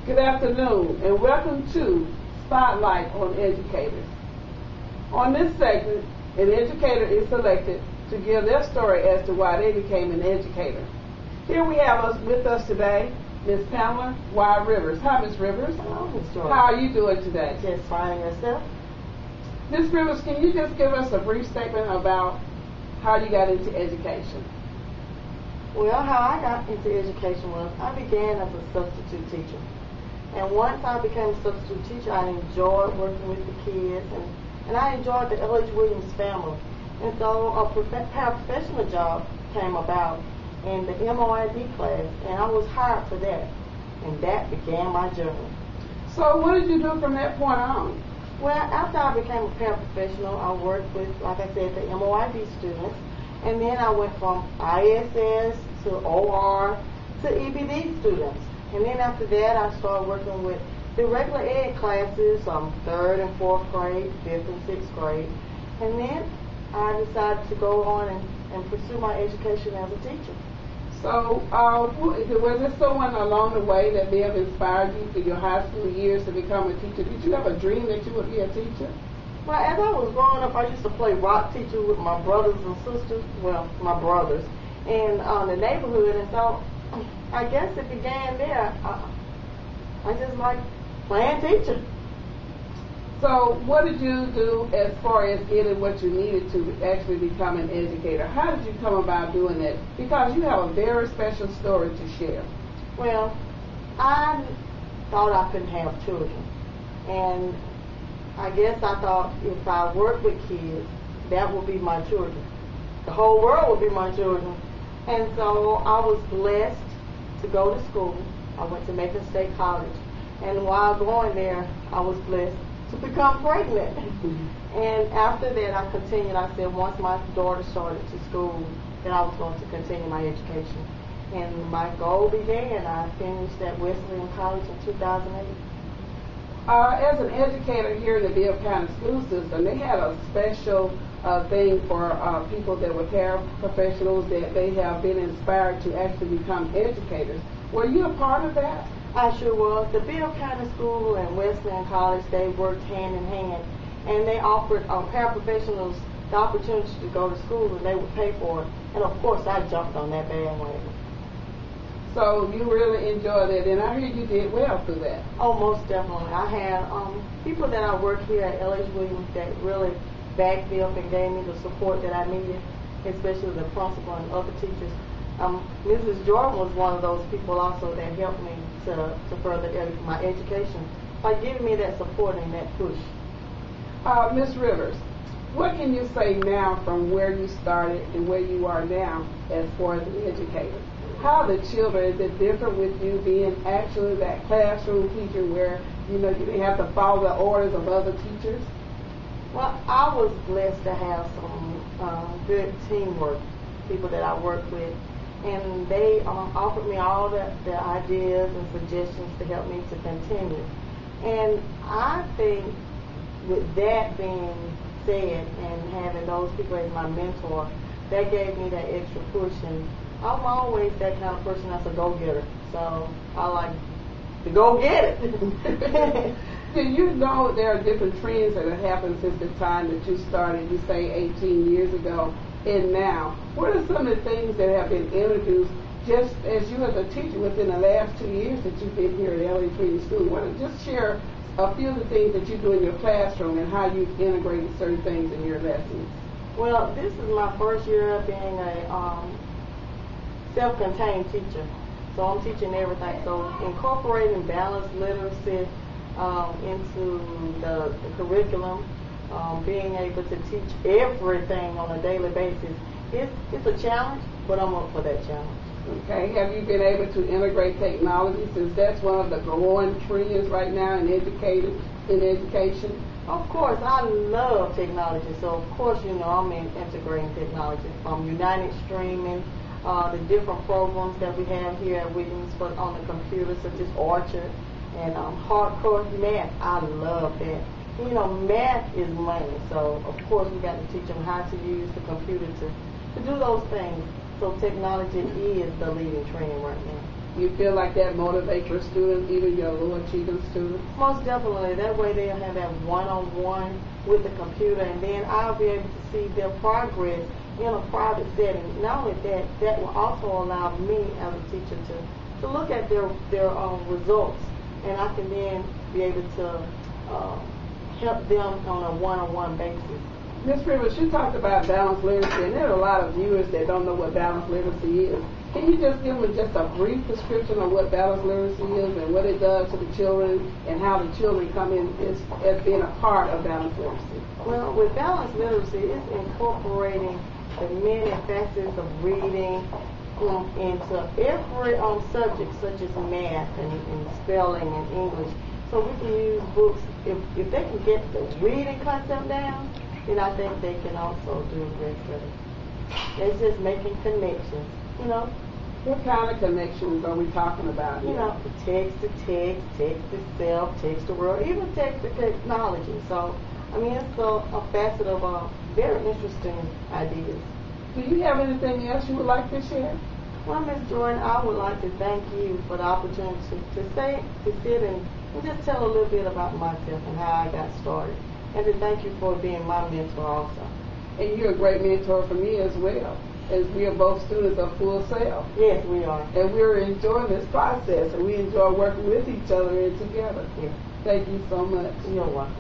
Good afternoon, and welcome to Spotlight on Educators. On this segment, an educator is selected to give their story as to why they became an educator. Here we have with us today Ms. Pamela Y. Rivers. Hi, Ms. Rivers. Hello, Ms. Jordan. How are you doing today? Just fine, yourself? Ms. Rivers, can you just give us a brief statement about how you got into education? Well, how I got into education was I began as a substitute teacher. And once I became a substitute teacher, I enjoyed working with the kids, and I enjoyed the L.H. Williams family. And so a paraprofessional job came about in the MOID class, and I was hired for that. And that began my journey. So what did you do from that point on? Well, after I became a paraprofessional, I worked with, like I said, the MOID students. And then I went from ISS to OR to EBD students. And then after that, I started working with the regular ed classes, 3rd and 4th grade, 5th and 6th grade. And then I decided to go on and pursue my education as a teacher. So was there someone along the way that may have inspired you through your high school years to become a teacher? Did you have a dream that you would be a teacher? Well, as I was growing up, I used to play rock teacher with my brothers and sisters, well, my brothers, in the neighborhood, and so I guess it began there. I just like playing teacher. So what did you do as far as getting what you needed to actually become an educator? How did you come about doing that? Because you have a very special story to share. Well, I thought I couldn't have children, and I guess I thought if I worked with kids, that would be my children. The whole world would be my children. And so I was blessed to go to school. I went to Macon State College. And while going there, I was blessed to become pregnant. And after that, I continued. I said once my daughter started to school, then I was going to continue my education. And my goal began. I finished at Wesleyan College in 2008. As an educator here in the Bibb County School System, they had a special thing for people that were paraprofessionals that they have been inspired to actually become educators. Were you a part of that? I sure was. The Bibb County School and Wesleyan College, they worked hand in hand, and they offered paraprofessionals the opportunity to go to school, and they would pay for it. And of course, I jumped on that bandwagon. So you really enjoyed it, and I hear you did well through that. Oh, most definitely. I had people that I work here at L.H. Williams that really backed me up and gave me the support that I needed, especially the principal and other teachers. Mrs. Jordan was one of those people also that helped me to further my education by giving me that support and that push. Ms. Rivers, what can you say now from where you started and where you are now as far as an educator? How the children, is it different with you being actually that classroom teacher where, you didn't have to follow the orders of other teachers? Well, I was blessed to have some good teamwork, people that I worked with, and they offered me all the ideas and suggestions to help me to continue. And I think with that being said and having those people as my mentor, that gave me that extra push, and I'm always that kind of person that's a go-getter. So I like to go get it. Do you know there are different trends that have happened since the time that you started, you say 18 years ago, and now? What are some of the things that have been introduced just as you as a teacher within the last 2 years that you've been here at L.A. Training School? Why don't you just share a few of the things that you do in your classroom and how you've integrated certain things in your lessons? Well, this is my first year of being a self-contained teacher. So I'm teaching everything. So incorporating balanced literacy into the curriculum, being able to teach everything on a daily basis, it's a challenge, but I'm up for that challenge. Okay, have you been able to integrate technology since that's one of the growing trends right now in education? Of course, I love technology. So of course, I'm integrating technology from United Streaming, the different programs that we have here at Williams, but on the computer, such as Orchard and hardcore math. I love that. Math is money, so of course we got to teach them how to use the computer to do those things. So technology is the leading trend right now. You feel like that motivates your students, even your low achieving students? Most definitely. That way they'll have that one-on-one with the computer, and then I'll be able to see their progress in a private setting. Not only that, that will also allow me as a teacher to look at their results, and I can then be able to help them on a one-on-one basis. Ms. Rivers, you talked about balanced literacy, and there are a lot of viewers that don't know what balanced literacy is. Can you just give them just a brief description of what balanced literacy is and what it does to the children and how the children come in as being a part of balanced literacy? Well, with balanced literacy, it's incorporating the many facets of reading into every subject, such as math and spelling and English. So we can use books. If they can get the reading concept down, then I think they can also do a great study. It's just making connections, you know. What kind of connections are we talking about here? You know, text to text, text to self, text to world, even text to technology. So, I mean, it's a facet of very interesting ideas. Do you have anything else you would like to share? Well, Ms. Jordan, I would like to thank you for the opportunity to sit and just tell a little bit about myself and how I got started. And to thank you for being my mentor also. And you're a great mentor for me as well, as we are both students of Full Sail. Yes, we are. And we're enjoying this process, and we enjoy working with each other and together. Yes. Thank you so much. You're welcome.